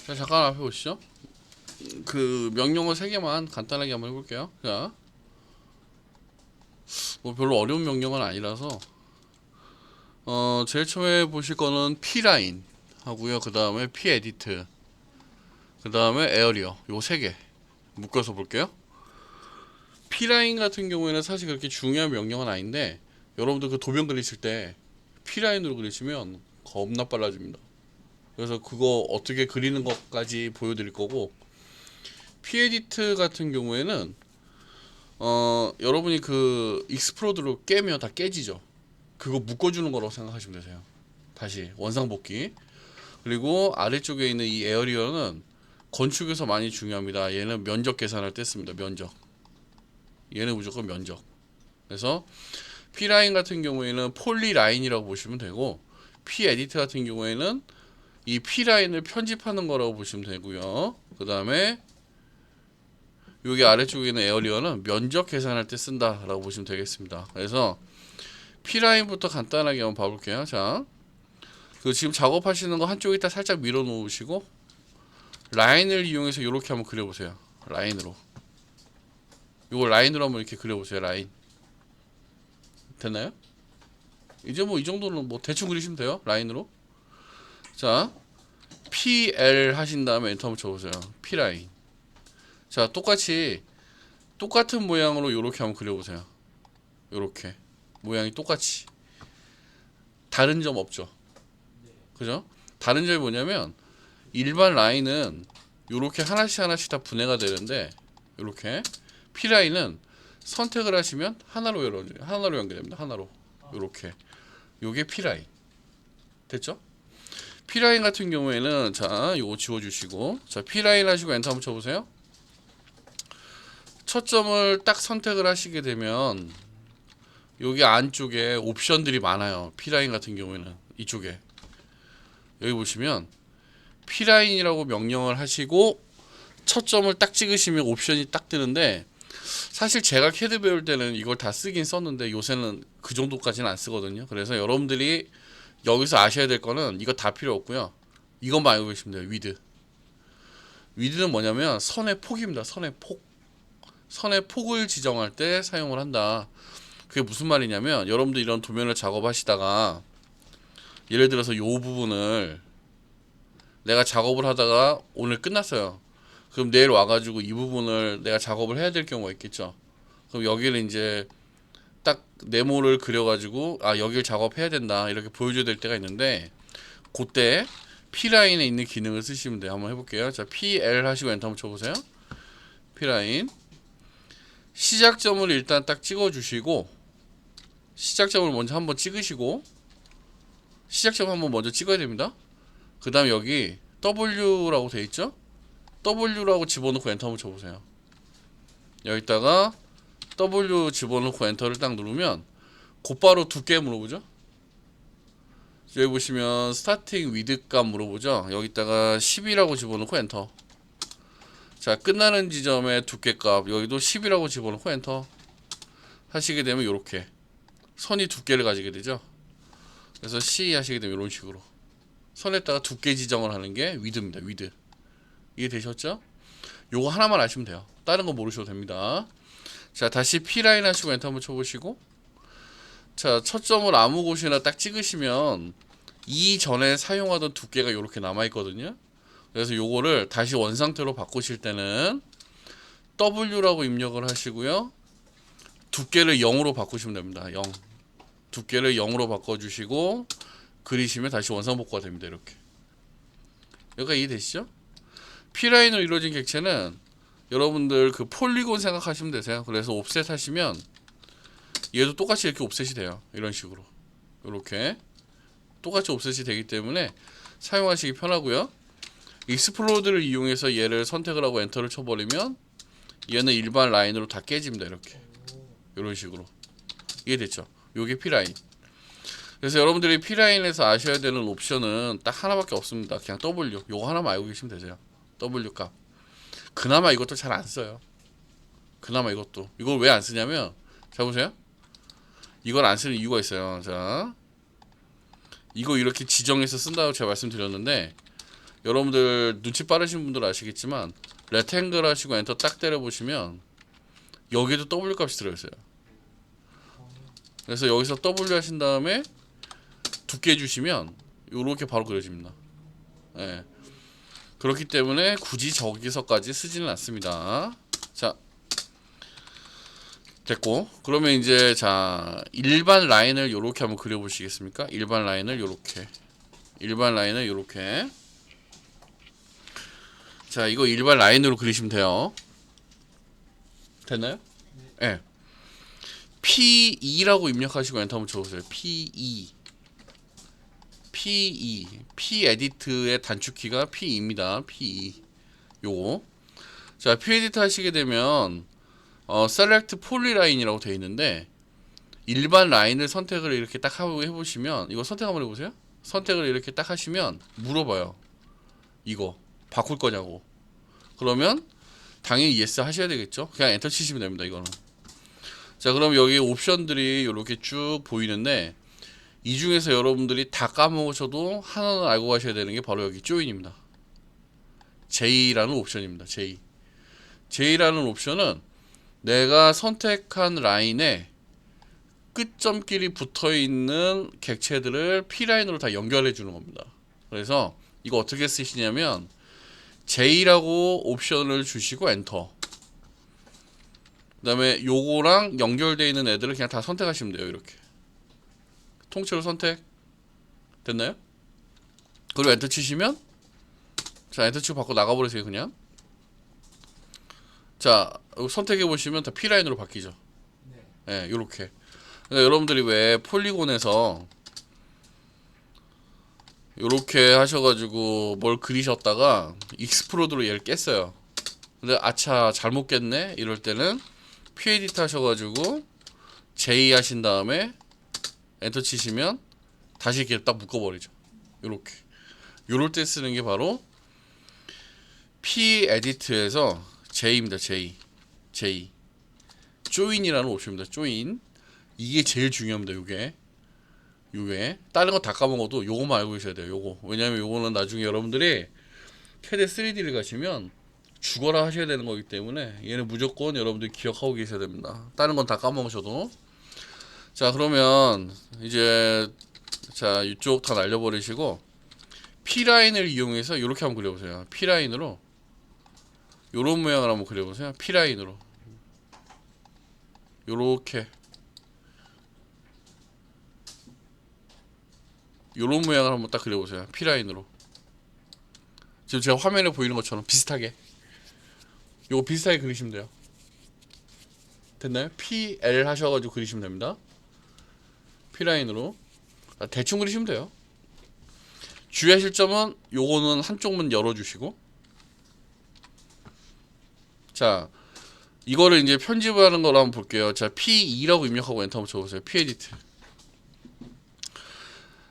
자, 잠깐 앞에 보시죠. 그 명령어 3개만 간단하게 한번 해볼게요. 자, 뭐 별로 어려운 명령어는 아니라서 제일 처음에 보실 거는 P라인 하고요. 그 다음에 P에디트, 그 다음에 에어리어, 요 3개 묶어서 볼게요. P라인 같은 경우에는 사실 그렇게 중요한 명령은 아닌데, 여러분들 그 도면 그리실 때 P라인으로 그리시면 겁나 빨라집니다. 그래서 그거 어떻게 그리는 것까지 보여드릴 거고, P에디트 같은 경우에는 여러분이 그 익스플로드로 깨면 다 깨지죠. 그거 묶어주는 거라고 생각하시면 되세요. 다시 원상복귀. 그리고 아래쪽에 있는 이 에어리어는 건축에서 많이 중요합니다. 얘는 면적 계산할 때 씁니다. 면적. 얘는 무조건 면적. 그래서 P라인 같은 경우에는 폴리라인이라고 보시면 되고, P에디트 같은 경우에는 이 P라인을 편집하는 거라고 보시면 되고요. 그 다음에 여기 아래쪽에 있는 에어리어는 면적 계산할 때 쓴다라고 보시면 되겠습니다. 그래서 P라인부터 간단하게 한번 봐볼게요. 자, 그 지금 작업하시는 거 한쪽에다 살짝 밀어 놓으시고 라인을 이용해서 이렇게 한번 그려보세요. 라인으로. 이거 라인으로 한번 이렇게 그려보세요. 라인. 됐나요? 이제 뭐 이 정도는 뭐 대충 그리시면 돼요. 라인으로. 자, PL 하신 다음에 엔터 한번 쳐보세요. P라인. 자, 똑같은 모양으로 이렇게 한번 그려보세요. 이렇게 모양이 똑같이. 다른 점 없죠. 그죠? 다른 점이 뭐냐면 일반 라인은 요렇게 하나씩 하나씩 다 분해가 되는데, 요렇게 P라인은 선택을 하시면 하나로 연결됩니다. 하나로. 요렇게. 요게 P라인. 됐죠? P라인 같은 경우에는 자, 요거 지워 주시고, 자, P라인 하시고 엔터 한번 쳐 보세요. 첫 점을 딱 선택을 하시게 되면 여기 안쪽에 옵션들이 많아요. P라인 같은 경우에는 이쪽에 여기 보시면 P라인이라고 명령을 하시고 첫 점을 딱 찍으시면 옵션이 딱 뜨는데, 사실 제가 캐드 배울 때는 이걸 다 쓰긴 썼는데 요새는 그 정도까지는 안 쓰거든요. 그래서 여러분들이 여기서 아셔야 될 거는 이거 다 필요 없고요. 이것만 알고 계시면 돼요. 위드. 위드는 뭐냐면 선의 폭입니다. 선의 폭. 선의 폭을 지정할 때 사용을 한다. 그게 무슨 말이냐면, 여러분들 이런 도면을 작업하시다가 예를 들어서 이 부분을 내가 작업을 하다가 오늘 끝났어요. 그럼 내일 와가지고 이 부분을 내가 작업을 해야 될 경우가 있겠죠. 그럼 여기를 이제 딱 네모를 그려가지고 아, 여기를 작업해야 된다 이렇게 보여줘야 될 때가 있는데, 그때 P라인에 있는 기능을 쓰시면 돼요. 한번 해볼게요. 자, PL 하시고 엔터 한번 쳐보세요. P라인. 시작점을 일단 딱 찍어주시고, 시작점을 먼저 한번 찍으시고, 시작점 한번 먼저 찍어야 됩니다. 그 다음 여기 W라고 돼 있죠? W라고 집어넣고 엔터 한번 쳐보세요. 여기다가 W 집어넣고 엔터를 딱 누르면 곧바로 두께 물어보죠. 여기 보시면 스타팅 위드 값 물어보죠. 여기다가 10이라고 집어넣고 엔터. 자, 끝나는 지점의 두께 값 여기도 10이라고 집어넣고 엔터 하시게 되면 이렇게 선이 두께를 가지게 되죠. 그래서 C 하시게 되면 이런 식으로 선에다가 두께 지정을 하는 게 위드입니다. 위드. 이해되셨죠? 요거 하나만 아시면 돼요. 다른 거 모르셔도 됩니다. 자, 다시 P라인 하시고 엔터 한번 쳐보시고, 자, 첫 점을 아무 곳이나 딱 찍으시면 이전에 사용하던 두께가 이렇게 남아있거든요. 그래서 요거를 다시 원상태로 바꾸실 때는 W라고 입력을 하시고요, 두께를 0으로 바꾸시면 됩니다. 0. 두께를 0으로 바꿔주시고 그리시면 다시 원상복구가 됩니다. 이렇게. 여기가 이해되시죠? P라인으로 이루어진 객체는 여러분들 그 폴리곤 생각하시면 되세요. 그래서 옵셋 하시면 얘도 똑같이 이렇게 옵셋이 돼요. 이런 식으로. 이렇게 똑같이 옵셋이 되기 때문에 사용하시기 편하고요. 익스플로드를 이용해서 얘를 선택을 하고 엔터를 쳐버리면 얘는 일반 라인으로 다 깨집니다. 이렇게. 이런 식으로. 이해됐죠? 요게 P라인. 그래서 여러분들이 P라인에서 아셔야 되는 옵션은 딱 하나밖에 없습니다. 그냥 W. 요거 하나만 알고 계시면 되세요. W 값. 그나마 이것도 잘 안 써요. 그나마 이것도. 이걸 왜 안 쓰냐면, 자 보세요. 이걸 안 쓰는 이유가 있어요. 자, 이거 이렇게 지정해서 쓴다고 제가 말씀드렸는데, 여러분들 눈치 빠르신 분들 아시겠지만 레탱글 하시고 엔터 딱 때려 보시면 여기도 W 값이 들어있어요. 그래서 여기서 W 하신 다음에 두께 주시면 요렇게 바로 그려집니다. 예. 그렇기 때문에 굳이 저기서까지 쓰지는 않습니다. 자, 됐고, 그러면 이제 자 일반 라인을 요렇게 한번 그려보시겠습니까? 일반 라인을 요렇게, 일반 라인을 요렇게. 자, 이거 일반 라인으로 그리시면 돼요. 됐나요? 예. P2라고 입력하시고 엔터 한번 쳐보세요. P2, P2, P 에디트의 단축키가 P2입니다. P2. 요거. 자, P 에디트 하시게 되면 select polyline이라고 되어 있는데 일반 라인을 선택을 이렇게 딱 하고 해보시면, 이거 선택 한번 해보세요. 선택을 이렇게 딱 하시면 물어봐요. 이거 바꿀 거냐고. 그러면 당연히 yes 하셔야 되겠죠. 그냥 엔터 치시면 됩니다. 이거는. 자, 그럼 여기 옵션들이 이렇게 쭉 보이는데 이 중에서 여러분들이 다 까먹으셔도 하나는 알고 가셔야 되는 게 바로 여기 join입니다. J라는 옵션입니다. J. J라는 옵션은 내가 선택한 라인에 끝점끼리 붙어있는 객체들을 P라인으로 다 연결해 주는 겁니다. 그래서 이거 어떻게 쓰시냐면 J라고 옵션을 주시고 엔터. 그 다음에 요거랑 연결되어 있는 애들을 그냥 다 선택하시면 돼요. 이렇게 통째로 선택 됐나요? 그리고 엔터 치시면, 자, 엔터 치고 바꿔 나가버리세요. 그냥. 자, 선택해 보시면 다 P라인으로 바뀌죠. 네, 요렇게. 그러니까 여러분들이 왜 폴리곤에서 요렇게 하셔가지고 뭘 그리셨다가 익스플로드로 얘를 깼어요. 근데 아차 잘못 깼네 이럴 때는 P 에디트 하셔가지고 J 하신 다음에 엔터 치시면 다시 이렇게 딱 묶어버리죠. 요렇게. 요럴 때 쓰는 게 바로 P 에디트에서 J입니다. J. join이라는 옵션입니다. join. 이게 제일 중요합니다. 요게 다른 거 다 까먹어도 요거만 알고 계셔야 돼요. 요거. 왜냐면 요거는 나중에 여러분들이 캐드 3D를 가시면 죽어라 하셔야 되는 거기 때문에 얘는 무조건 여러분들이 기억하고 계셔야 됩니다. 다른 건 다 까먹으셔도. 자, 그러면 이제 자 이쪽 다 날려버리시고 P라인을 이용해서 요렇게 한번 그려보세요. P라인으로 요런 모양을 한번 그려보세요. P라인으로 요렇게 요런 모양을 한번 딱 그려보세요. P라인으로. 지금 제가 화면에 보이는 것처럼 비슷하게 요거 비슷하게 그리시면 돼요. 됐나요? PL 하셔가지고 그리시면 됩니다. P라인으로 대충 그리시면 돼요. 주의하실 점은 요거는 한쪽만 열어주시고, 자 이거를 이제 편집하는 걸로 한번 볼게요. 자, P2라고 입력하고 엔터 한번 쳐보세요. P 에디트.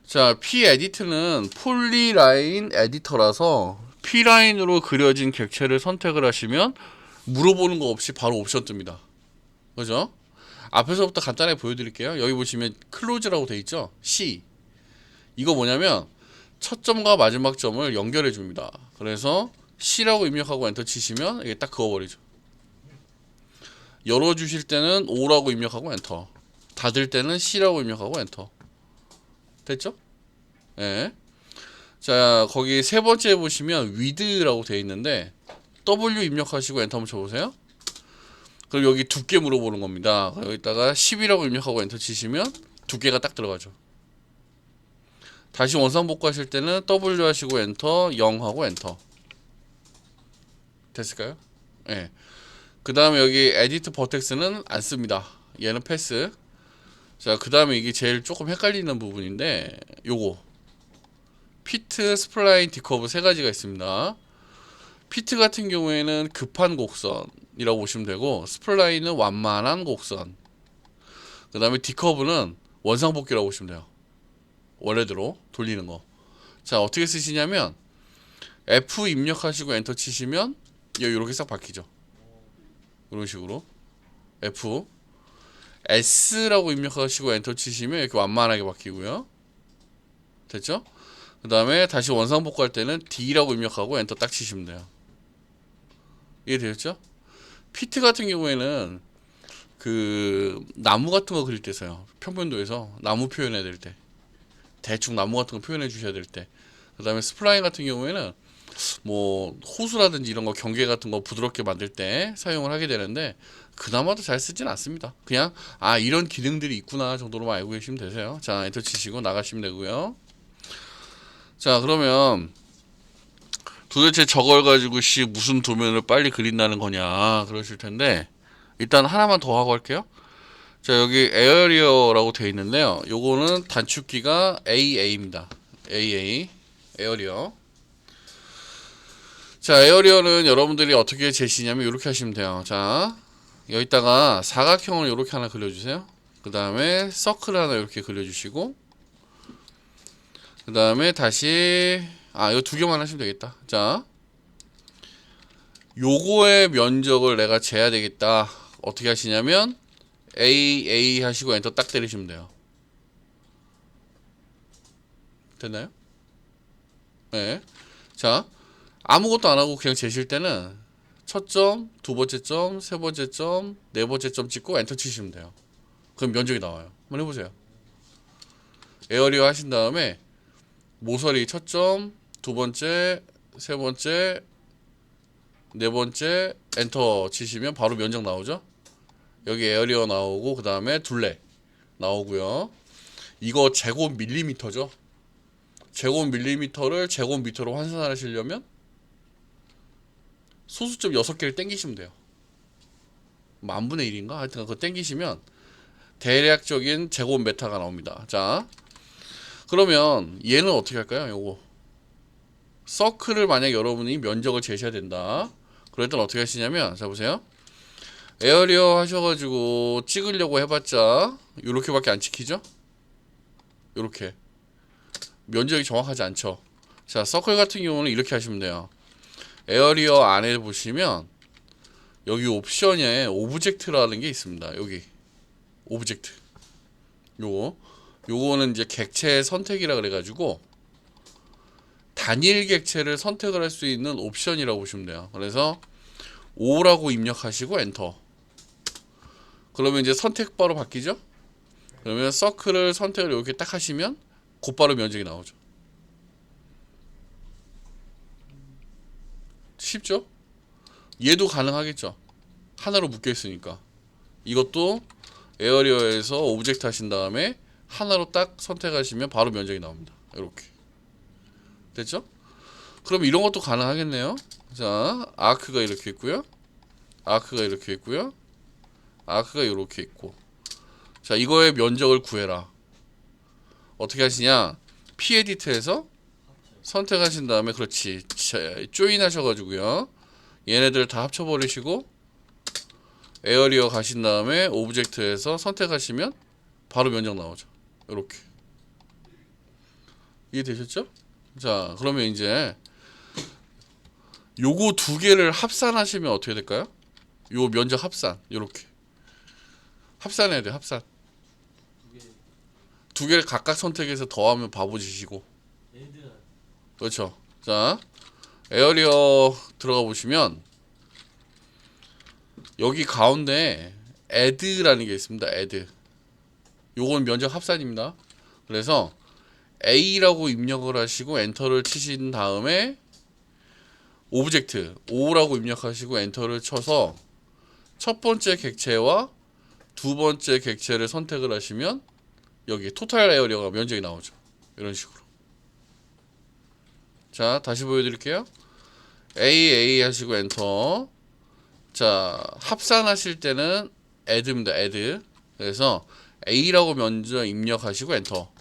자, P 에디트는 폴리라인 에디터라서 P라인으로 그려진 객체를 선택을 하시면 물어보는 거 없이 바로 옵션 뜹니다. 그죠? 앞에서부터 간단하게 보여드릴게요. 여기 보시면 클로즈라고 돼 있죠? C. 이거 뭐냐면 첫 점과 마지막 점을 연결해 줍니다. 그래서 C라고 입력하고 엔터 치시면 이게 딱 그어버리죠. 열어주실 때는 O라고 입력하고 엔터. 닫을 때는 C라고 입력하고 엔터. 됐죠? 예. 네. 자, 거기 세 번째 보시면 width라고 되어 있는데 W 입력하시고 엔터 한번 쳐보세요. 그럼 여기 두께 물어보는 겁니다. 여기다가 10이라고 입력하고 엔터 치시면 두께가 딱 들어가죠. 다시 원상복구 하실 때는 W 하시고 엔터, 0 하고 엔터. 됐을까요? 예. 네. 그 다음에 여기 에디트 버텍스는 안 씁니다. 얘는 패스. 자, 그 다음에 이게 제일 조금 헷갈리는 부분인데 요거 피트, 스플라인, 디커브 세 가지가 있습니다. 피트 같은 경우에는 급한 곡선이라고 보시면 되고, 스플라인은 완만한 곡선, 그 다음에 디커브는 원상복귀라고 보시면 돼요. 원래대로 돌리는 거. 자, 어떻게 쓰시냐면 F 입력하시고 엔터 치시면 여기 이렇게 싹 바뀌죠. 이런 식으로 F S라고 입력하시고 엔터 치시면 이렇게 완만하게 바뀌고요. 됐죠? 그 다음에 다시 원상복구할 때는 D라고 입력하고 엔터 딱 치시면 돼요. 이해되셨죠? 피트 같은 경우에는 그 나무 같은 거 그릴 때서요. 평면도에서 나무 표현해야 될 때, 대충 나무 같은 거 표현해 주셔야 될 때. 그 다음에 스플라인 같은 경우에는 뭐 호수라든지 이런 거 경계 같은 거 부드럽게 만들 때 사용을 하게 되는데 그나마도 잘 쓰진 않습니다. 그냥 아 이런 기능들이 있구나 정도로만 알고 계시면 되세요. 자 엔터 치시고 나가시면 되고요. 자 그러면 도대체 저걸 가지고 무슨 도면을 빨리 그린다는 거냐 그러실 텐데 일단 하나만 더 하고 할게요. 자 여기 에어리어라고 되어 있는데요. 요거는 단축키가 AA입니다. AA 에어리어. 자 에어리어는 여러분들이 어떻게 제시냐면 이렇게 하시면 돼요. 자 여기다가 사각형을 이렇게 하나 그려주세요. 그 다음에 서클 하나 이렇게 그려주시고 그 다음에 다시 이거 두 개만 하시면 되겠다. 자 요거의 면적을 내가 재야 되겠다. 어떻게 하시냐면 A 하시고 엔터 딱 때리시면 돼요. 됐나요? 네. 자 아무것도 안 하고 그냥 재실 때는 첫 점, 두 번째 점, 세 번째 점, 네 번째 점 찍고 엔터 치시면 돼요. 그럼 면적이 나와요. 한번 해보세요. 에어리어 하신 다음에 모서리 첫 점, 두 번째, 세 번째, 네 번째 엔터 치시면 바로 면적 나오죠. 여기 에어리어 나오고 그 다음에 둘레 나오고요. 이거 제곱 밀리미터죠. 제곱 밀리미터를 제곱 미터로 환산하시려면 소수점 6개를 땡기시면 돼요. 만분의 1인가? 하여튼 그거 땡기시면 대략적인 제곱 메타가 나옵니다. 자 그러면 얘는 어떻게 할까요? 요거 서클을 만약 여러분이 면적을 재셔야 된다. 그럴 땐 어떻게 하시냐면 자 보세요. 에어리어 하셔가지고 찍으려고 해봤자 요렇게밖에 안 찍히죠? 요렇게 면적이 정확하지 않죠. 자 서클 같은 경우는 이렇게 하시면 돼요. 에어리어 안에 보시면 여기 옵션에 오브젝트라는 게 있습니다. 여기 오브젝트 요거는 이제 객체 선택이라 그래가지고 단일 객체를 선택을 할 수 있는 옵션이라고 보시면 돼요. 그래서 5라고 입력하시고 엔터. 그러면 이제 선택 바로 바뀌죠? 그러면 서클을 선택을 이렇게 딱 하시면 곧바로 면적이 나오죠. 쉽죠? 얘도 가능하겠죠. 하나로 묶여 있으니까. 이것도 에어리어에서 오브젝트 하신 다음에 하나로 딱 선택하시면 바로 면적이 나옵니다. 이렇게 됐죠? 그럼 이런 것도 가능하겠네요. 자 아크가 이렇게 있고요. 아크가 이렇게 있고요. 아크가 이렇게 있고. 자 이거의 면적을 구해라. 어떻게 하시냐? P 에디트에서 선택하신 다음에 그렇지 조인 하셔가지고요. 얘네들 다 합쳐버리시고 에어리어 가신 다음에 오브젝트에서 선택하시면 바로 면적 나오죠. 이렇게 이해되셨죠? 자 그러면 이제 요거 두 개를 합산하시면 어떻게 될까요? 요 면적 합산 요렇게 합산해야 돼요. 합산 두 개를 각각 선택해서 더하면 바보짓이고 그렇죠. 자 에어리어 들어가 보시면 여기 가운데 add라는 게 있습니다. add 요건 면적 합산입니다. 그래서 A라고 입력을 하시고 엔터를 치신 다음에 오브젝트 5라고 입력하시고 엔터를 쳐서 첫 번째 객체와 두 번째 객체를 선택을 하시면 여기 토탈 에어리어가 면적이 나오죠. 이런 식으로. 자 다시 보여드릴게요. A 하시고 엔터. 자 합산하실 때는 add입니다. add. 그래서 A라고 먼저 입력하시고 엔터.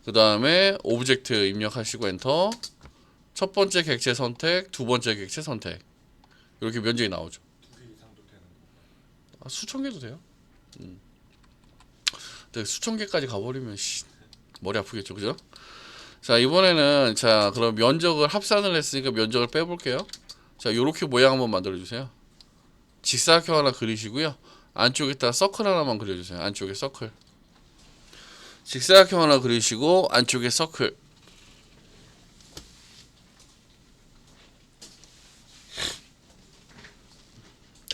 그 다음에 오브젝트 입력하시고 엔터. 첫 번째 객체 선택, 두 번째 객체 선택. 이렇게 면적이 나오죠. 수천 개도 돼요. 근데 수천 개까지 가버리면 머리 아프겠죠, 그죠? 자 이번에는 자 그럼 면적을 합산을 했으니까 면적을 빼볼게요. 자 요렇게 모양 한번 만들어 주세요. 직사각형 하나 그리시고요. 안쪽에다 서클 하나만 그려주세요. 안쪽에 서클. 직사각형 하나 그리시고 안쪽에 서클.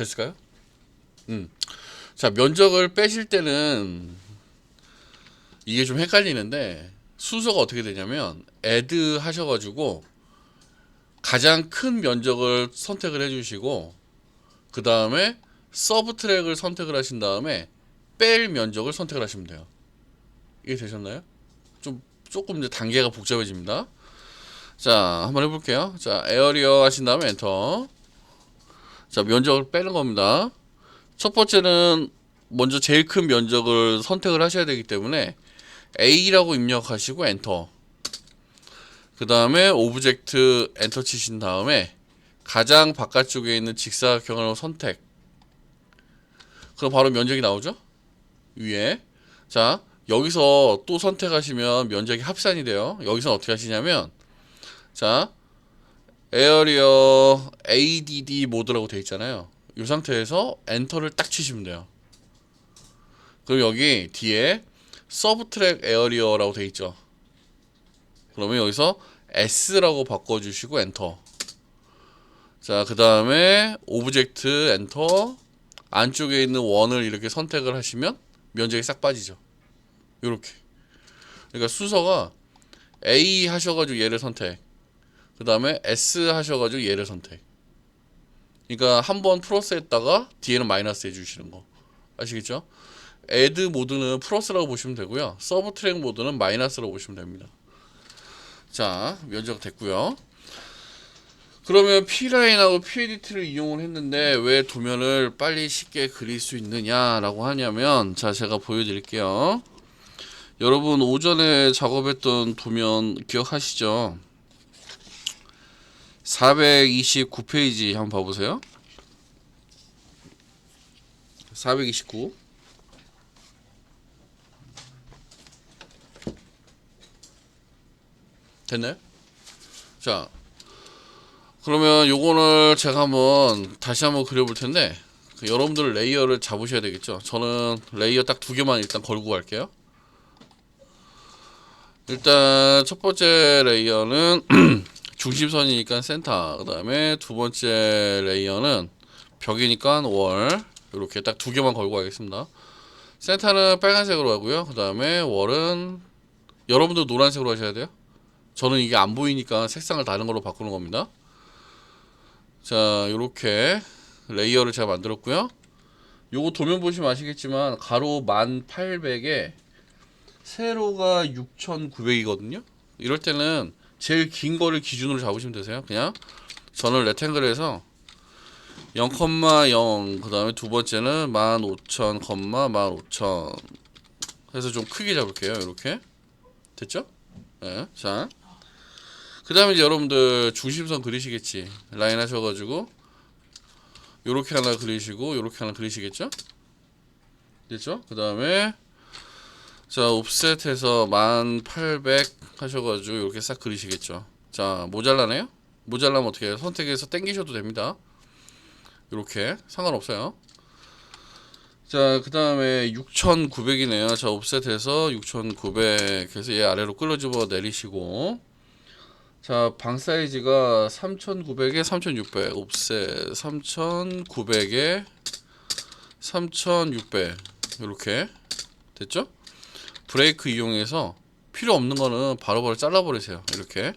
됐을까요? 자, 면적을 빼실 때는 이게 좀 헷갈리는데 순서가 어떻게 되냐면 add 하셔가지고 가장 큰 면적을 선택을 해주시고 그 다음에 서브트랙을 선택을 하신 다음에 뺄 면적을 선택을 하시면 돼요. 이게 되셨나요? 조금 이제 단계가 복잡해집니다. 자, 한번 해볼게요. 자, 에어리어 하신 다음에 엔터. 자, 면적을 빼는 겁니다. 첫 번째는 먼저 제일 큰 면적을 선택을 하셔야 되기 때문에 A라고 입력하시고 엔터. 그 다음에 오브젝트 엔터 치신 다음에 가장 바깥쪽에 있는 직사각형을 선택. 그럼 바로 면적이 나오죠? 위에. 자, 여기서 또 선택하시면 면적이 합산이 돼요. 여기서 어떻게 하시냐면 자, 에어리어 ADD 모드라고 되어 있잖아요. 이 상태에서 엔터를 딱 치시면 돼요. 그럼 여기 뒤에 서브트랙 에어리어라고 되어 있죠. 그러면 여기서 S라고 바꿔주시고 엔터. 자, 그 다음에 오브젝트 엔터. 안쪽에 있는 원을 이렇게 선택을 하시면 면적이 싹 빠지죠. 요렇게. 그러니까 순서가 A 하셔가지고 얘를 선택. 그 다음에 S 하셔가지고 얘를 선택. 그러니까 한번 플러스 했다가 뒤에는 마이너스 해주시는 거. 아시겠죠? add 모드는 플러스라고 보시면 되고요. 서브트랙 모드는 마이너스라고 보시면 됩니다. 자, 면적 됐고요. 그러면 P라인하고 P-에디트를 이용을 했는데 왜 도면을 빨리 쉽게 그릴 수 있느냐라고 하냐면 자, 제가 보여드릴게요. 여러분 오전에 작업했던 도면 기억하시죠? 429페이지 한번 봐보세요. 429 됐나요? 자, 그러면 요거를 제가 다시 한번 그려볼 텐데 여러분들 레이어를 잡으셔야 되겠죠. 저는 레이어 딱 두 개만 일단 걸고 갈게요. 일단 첫 번째 레이어는 중심선이니까 센터, 그 다음에 두 번째 레이어는 벽이니까 월. 이렇게 딱 두 개만 걸고 가겠습니다. 센터는 빨간색으로 하고요. 그 다음에 월은 여러분도 노란색으로 하셔야 돼요. 저는 이게 안 보이니까 색상을 다른 걸로 바꾸는 겁니다. 자, 요렇게 레이어를 제가 만들었고요. 요거 도면 보시면 아시겠지만 가로 1800에 세로가 6900이거든요. 이럴 때는 제일 긴 거를 기준으로 잡으시면 되세요. 그냥 저는 레탱글에서 0,0 그 다음에 두 번째는 15,000, 15,000 해서 좀 크게 잡을게요. 이렇게 됐죠? 네. 자, 그 다음에 이제 여러분들 중심선 그리시겠지. 라인 하셔가지고 요렇게 하나 그리시고 요렇게 하나 그리시겠죠? 됐죠? 그 다음에 자, 옵셋해서 1800 하셔가지고 이렇게 싹 그리시겠죠. 자, 모자라네요? 모자라면 어떻게 해요? 선택해서 당기셔도 됩니다. 이렇게 상관없어요. 자, 그 다음에 6900이네요. 자, 옵셋해서 6900 해서 얘 아래로 끌어집어 내리시고 자, 방 사이즈가 3900에 3600 옵셋 3900에 3600 이렇게 됐죠? 브레이크 이용해서 필요 없는 거는 바로바로 잘라버리세요. 이렇게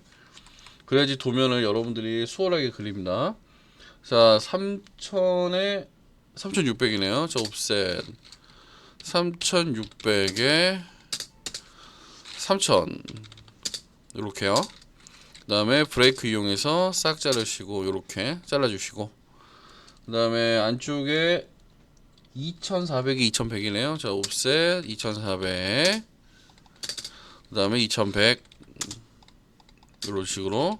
그래야지 도면을 여러분들이 수월하게 그립니다. 자, 3000에 3600이네요. 자, 옵셋 3600에 3000 이렇게요. 그 다음에 브레이크 이용해서 싹 자르시고 이렇게 잘라주시고 그 다음에 안쪽에 2400이 2100이네요. 자, 옵셋 2400 그 다음에 2100 이런 식으로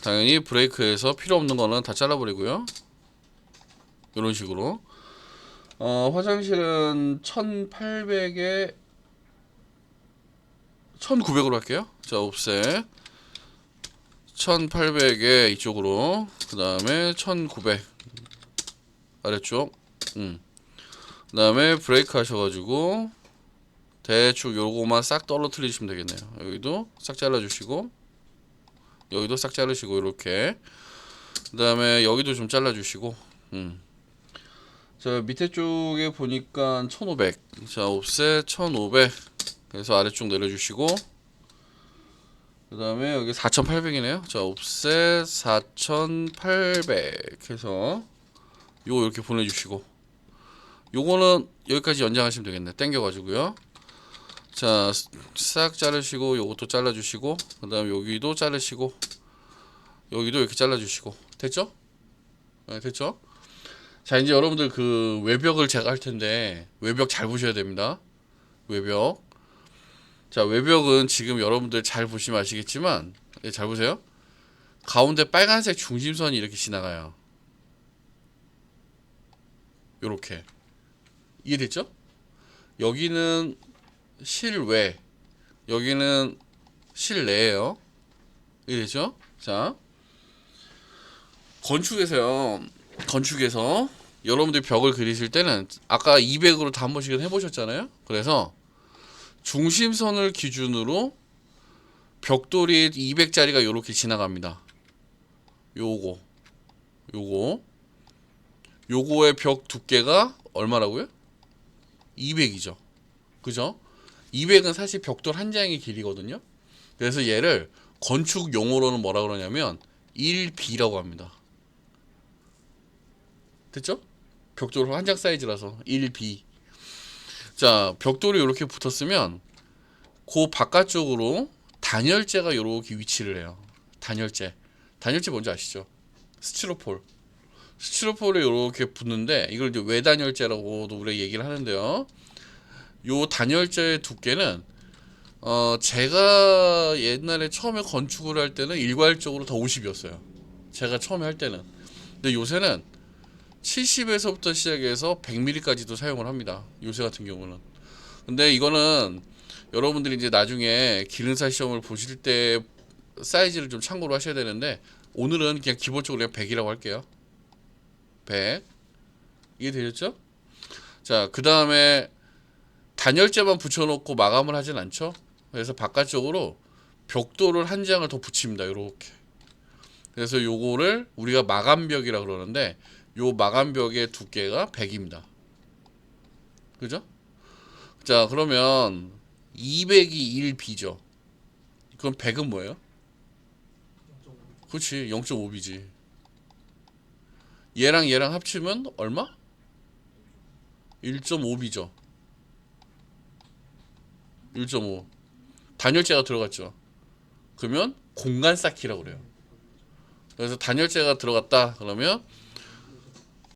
당연히 브레이크에서 필요 없는 거는 다 잘라버리고요. 이런 식으로 화장실은 1800에 1900으로 할게요. 자, 옵셋 1800에 이쪽으로 그 다음에 1900 아래쪽 그 다음에 브레이크 하셔가지고 대충 요거만 싹 떨어뜨리시면 되겠네요. 여기도 싹 잘라주시고 여기도 싹 자르시고 이렇게 그 다음에 여기도 좀 잘라주시고 자, 밑에 쪽에 보니까 1500. 자, 옵셋 1500. 그래서 아래쪽 내려주시고, 그 다음에 여기 4800이네요. 자, 옵셋 4800 해서 요거 이렇게 보내주시고, 요거는 여기까지 연장하시면 되겠네. 땡겨가지고요. 자, 싹 자르시고, 요것도 잘라주시고, 그 다음에 여기도 자르시고, 여기도 이렇게 잘라주시고. 됐죠? 네, 됐죠? 자, 이제 여러분들 그 외벽을 제가 할 텐데, 외벽 잘 보셔야 됩니다. 외벽. 자, 외벽은 지금 여러분들 잘 보시면 아시겠지만, 예, 잘 보세요. 가운데 빨간색 중심선이 이렇게 지나가요. 요렇게. 이해됐죠? 여기는 실외, 여기는 실내예요. 이해되죠? 자, 건축에서 여러분들이 벽을 그리실 때는 아까 200으로 다 한 번씩은 해보셨잖아요. 그래서 중심선을 기준으로 벽돌이 200짜리가 이렇게 지나갑니다. 요거의 벽 두께가 얼마라고요? 200이죠. 그죠? 200은 사실 벽돌 한 장의 길이거든요. 그래서 얘를 건축 용어로는 뭐라 그러냐면 1B라고 합니다. 됐죠? 벽돌 한 장 사이즈라서 1B. 자, 벽돌이 이렇게 붙었으면 그 바깥쪽으로 단열재가 이렇게 위치를 해요. 단열재 뭔지 아시죠? 스티로폴이 이렇게 붙는데 이걸 이제 외단열재라고도 우리가 얘기를 하는데요. 요 단열재의 두께는 제가 옛날에 처음에 건축을 할 때는 일괄적으로 다 50이었어요. 제가 처음에 할 때는. 근데 요새는 70에서부터 시작해서 100mm까지도 사용을 합니다. 요새 같은 경우는. 근데 이거는 여러분들이 이제 나중에 기능사 시험을 보실 때 사이즈를 좀 참고로 하셔야 되는데 오늘은 그냥 기본적으로 그냥 100이라고 할게요. 100. 이해되셨죠? 자, 그 다음에 단열재만 붙여놓고 마감을 하진 않죠. 그래서 바깥쪽으로 벽돌을 한 장을 더 붙입니다. 요렇게. 그래서 요거를 우리가 마감벽이라 그러는데 요 마감벽의 두께가 100입니다. 그죠? 자, 그러면 200이 1B죠. 그럼 100은 뭐예요? 그렇지, 0.5B지. 얘랑 합치면 얼마? 1.5B죠. 1.5. 단열재가 들어갔죠. 그러면 공간 쌓기라고 그래요. 그래서 단열재가 들어갔다 그러면